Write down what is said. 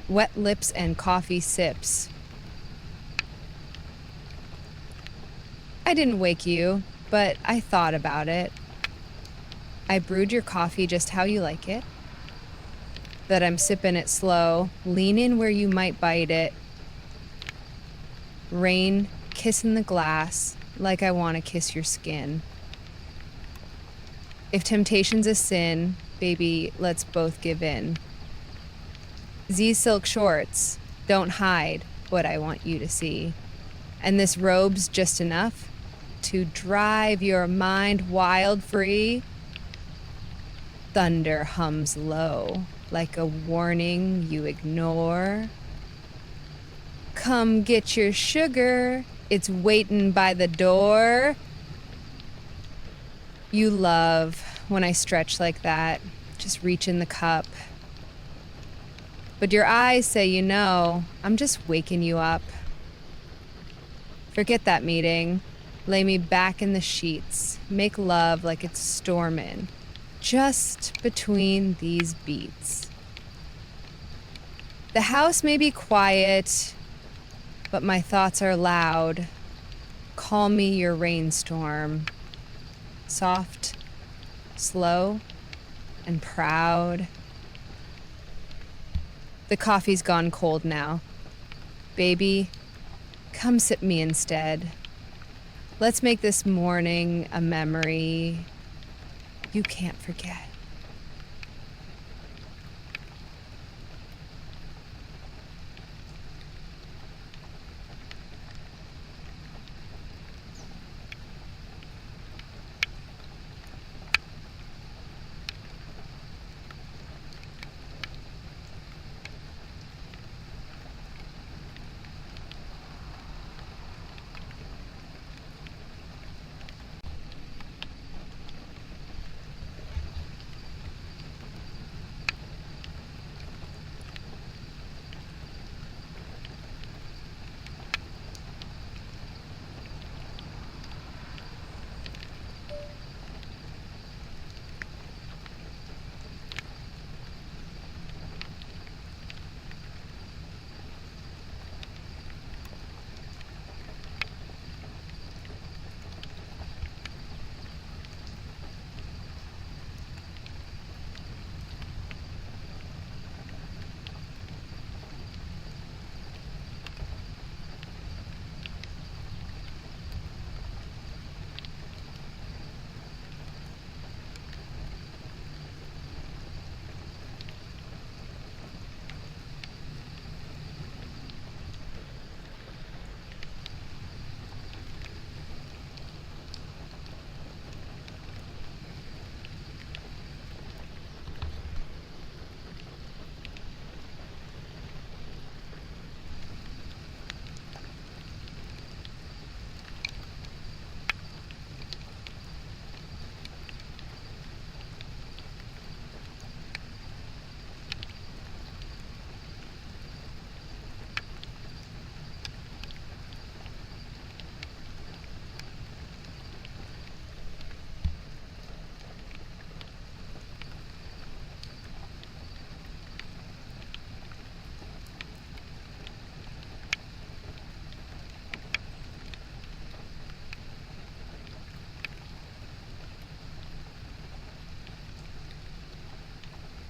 Wet lips and coffee sips. I didn't wake you, but I thought about it. I brewed your coffee just how you like it. That I'm sipping it slow. Lean in where you might bite it. Rain, kissing the glass like I want to kiss your skin. If temptation's a sin, baby, let's both give in. Z silk shorts, don't hide what I want you to see. And this robe's just enough to drive your mind wild free. Thunder hums low, like a warning you ignore. Come get your sugar, it's waiting by the door. You love when I stretch like that, just reach in the cup. But your eyes say, you know, I'm just waking you up. Forget that meeting. Lay me back in the sheets. Make love like it's stormin', just between these beats. The house may be quiet, but my thoughts are loud. Call me your rainstorm. Soft, slow, and proud. The coffee's gone cold now. Baby, come sip me instead. Let's make this morning a memory you can't forget.